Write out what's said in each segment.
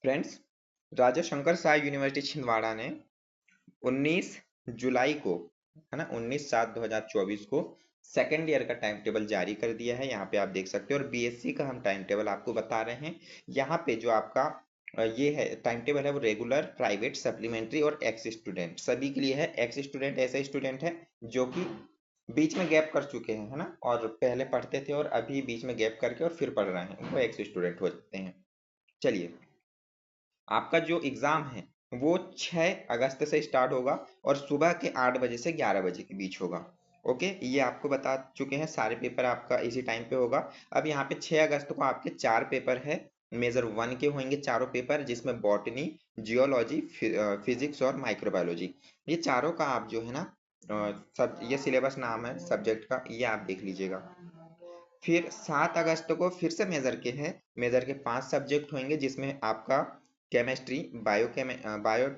Friends, राजा Shankar Shah university Chhindwara ने 19 जुलाई को, है ना, 19/7/2024 को सेकेंड ईयर का टाइम टेबल जारी कर दिया है। यहाँ पे आप देख सकते हो, और बीएससी का हम टाइम टेबल आपको बता रहे हैं। यहाँ पे जो आपका ये है टाइम टेबल है, वो रेगुलर, प्राइवेट, सप्लीमेंट्री और एक्स स्टूडेंट सभी के लिए है। एक्स स्टूडेंट ऐसे स्टूडेंट है जो कि बीच में गैप कर चुके हैं, है ना, और पहले पढ़ते थे और अभी बीच में गैप करके और फिर पढ़ रहे हैं, वो एक्स स्टूडेंट हो जाते हैं। चलिए, आपका जो एग्जाम है वो 6 अगस्त से स्टार्ट होगा और सुबह के 8 बजे से 11 बजे के बीच होगा। ओके, ये आपको बता चुके हैं, सारे पेपर आपका इसी टाइम पे होगा। अब यहाँ पे 6 अगस्त को आपके 4 पेपर है, मेजर 1 के होंगे चारों पेपर, जिसमें बॉटनी, जियोलॉजी, फिजिक्स और माइक्रोबायोलॉजी, ये चारों का आप जो है ना, सब ये सिलेबस नाम है सब्जेक्ट का, ये आप देख लीजिएगा। फिर 7 अगस्त को फिर से मेजर के हैं, मेजर के 5 सब्जेक्ट होंगे, जिसमें आपका केमिस्ट्री, बायो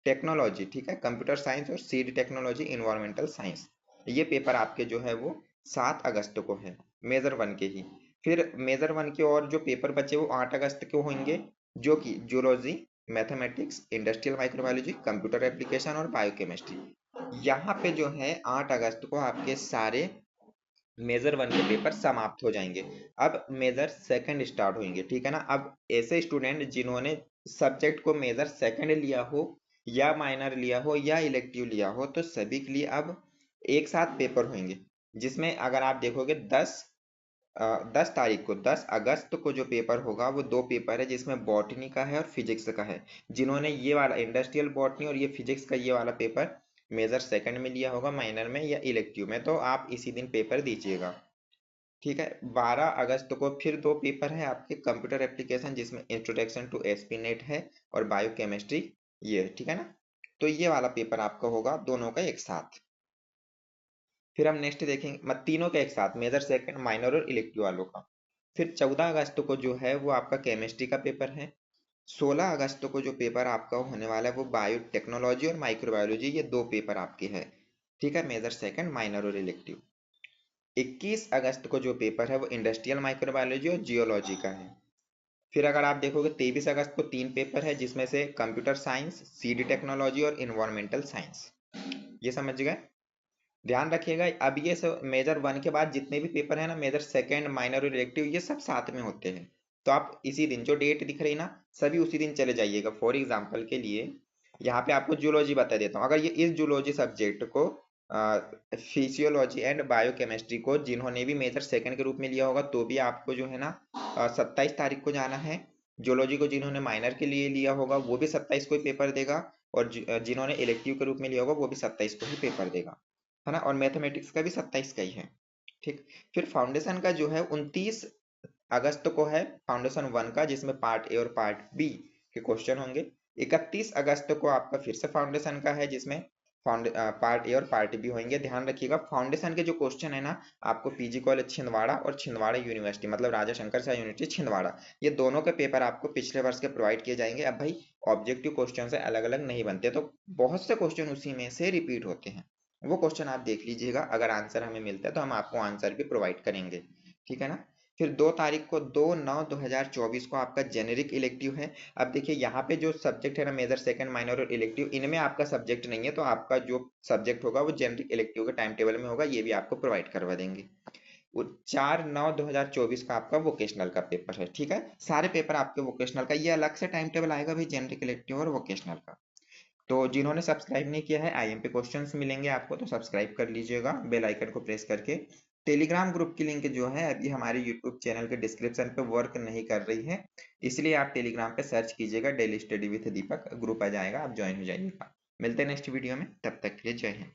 टेक्नोलॉजी, ठीक है, कंप्यूटर साइंस और सीड टेक्नोलॉजी, इन्वायरमेंटल साइंस, ये पेपर आपके जो है वो 7 अगस्त को है, मेजर 1 के ही। फिर मेजर 1 के और जो पेपर बचे वो 8 अगस्त को होंगे, जो कि zoology, mathematics, industrial microbiology, computer application और बायोकेमिस्ट्री। यहाँ पे जो है 8 अगस्त को आपके सारे मेजर 1 के पेपर समाप्त हो जाएंगे। अब मेजर सेकंड स्टार्ट होंगे, ठीक है ना। अब ऐसे स्टूडेंट जिन्होंने सब्जेक्ट को मेजर सेकंड लिया हो या माइनर लिया हो या इलेक्टिव लिया हो, तो सभी के लिए अब एक साथ पेपर होंगे, जिसमें अगर आप देखोगे 10 तारीख को, 10 अगस्त को जो पेपर होगा वो 2 पेपर है, जिसमें बॉटनी का है और फिजिक्स का है। जिन्होंने ये वाला इंडस्ट्रियल बॉटनी और ये फिजिक्स का ये वाला पेपर मेजर सेकंड में लिया होगा, माइनर में या इलेक्टिव में, तो आप इसी दिन पेपर दीजिएगा, ठीक है। 12 अगस्त को फिर 2 पेपर है आपके, कंप्यूटर एप्लीकेशन, जिसमें इंट्रोडक्शन टू एसपी नेट है, और बायोकेमिस्ट्री, ये, ठीक है ना। तो ये वाला पेपर आपका होगा दोनों का एक साथ। फिर हम नेक्स्ट देखेंगे, तीनों का एक साथ, मेजर सेकंड, माइनर और इलेक्टिव वालों का। फिर 14 अगस्त को जो है वो आपका केमिस्ट्री का पेपर है। 16 अगस्त को जो पेपर आपका होने वाला है वो बायोटेक्नोलॉजी और माइक्रोबायोलॉजी, ये 2 पेपर आपके हैं, ठीक है, मेजर सेकंड, माइनर और इलेक्टिव। 21 अगस्त को जो पेपर है वो इंडस्ट्रियल माइक्रोबायोलॉजी और जियोलॉजी का है। फिर अगर आप देखोगे 23 अगस्त को 3 पेपर है, जिसमें से कंप्यूटर साइंस, सीडी टेक्नोलॉजी और इन्वायरमेंटल साइंस, ये समझ गए। ध्यान रखिएगा, अब ये सब मेजर 1 के बाद जितने भी पेपर है ना, मेजर सेकंड, माइनर और इलेक्टिव, ये सब साथ में होते हैं। तो आप इसी दिन जो डेट दिख रही ना, सभी उसी दिन चले जाइएगा। फॉर एग्जांपल के लिए यहाँ पे आपको जूलॉजी बता देता हूँ। अगर ये इस जूलॉजी सब्जेक्ट को, फिजियोलॉजी एंड बायोकेमिस्ट्री को जिन्होंने भी मेजर सेकंड के रूप में लिया होगा, तो भी आपको जो है ना 27 तारीख को जाना है। जूलॉजी को जिन्होंने माइनर के लिए लिया होगा वो भी 27 को ही पेपर देगा, और जिन्होंने इलेक्टिव के रूप में लिया होगा वो भी 27 को ही पेपर देगा, है ना। और मैथमेटिक्स का भी 27 का ही है, ठीक। फिर फाउंडेशन का जो है 29 अगस्त को है, फाउंडेशन 1 का, जिसमें पार्ट ए और पार्ट बी के क्वेश्चन होंगे। 31 अगस्त को आपका फिर से फाउंडेशन का है, जिसमें पार्ट ए और पार्ट बी होंगे। ध्यान रखिएगा, फाउंडेशन के जो क्वेश्चन है ना, आपको पीजी कॉलेज छिंदवाड़ा और छिंदवाड़ा यूनिवर्सिटी, मतलब राजा शंकर शाह यूनिवर्सिटी छिंदवाड़ा, ये दोनों के पेपर आपको पिछले वर्ष के प्रोवाइड किए जाएंगे। अब भाई, ऑब्जेक्टिव क्वेश्चन से अलग अलग नहीं बनते, तो बहुत से क्वेश्चन उसी में से रिपीट होते हैं। वो क्वेश्चन आप देख लीजिएगा, अगर आंसर हमें मिलता है तो हम आपको आंसर भी प्रोवाइड करेंगे, ठीक है ना। फिर 2 तारीख को, 2/9/2024 को आपका जेनेरिक इलेक्टिव है। अब देखिए, यहाँ पे जो सब्जेक्ट है ना, मेजर सेकंड, माइनर और इलेक्टिव, इनमें आपका सब्जेक्ट नहीं है, तो आपका जो सब्जेक्ट होगा वो जेनेरिक इलेक्टिव के टाइम टेबल में होगा, ये भी आपको प्रोवाइड करवा देंगे। 4/9/2024 का आपका वोकेशनल का पेपर है, ठीक है। सारे पेपर आपके वोकेशनल का, ये अलग से टाइम टेबल आएगा भाई, जेनेरिक इलेक्टिव और वोकेशनल का। तो जिन्होंने सब्सक्राइब नहीं किया है, आईएम पे क्वेश्चंस मिलेंगे आपको, तो सब्सक्राइब कर लीजिएगा बेल आइकन को प्रेस करके। टेलीग्राम ग्रुप की लिंक जो है अभी हमारे यूट्यूब चैनल के डिस्क्रिप्शन पे वर्क नहीं कर रही है, इसलिए आप टेलीग्राम पे सर्च कीजिएगा daily study with Deepak, group आ जाएगा, आप ज्वाइन हो जाइएगा। मिलते हैं नेक्स्ट वीडियो में, तब तक के लिए जय हिंद।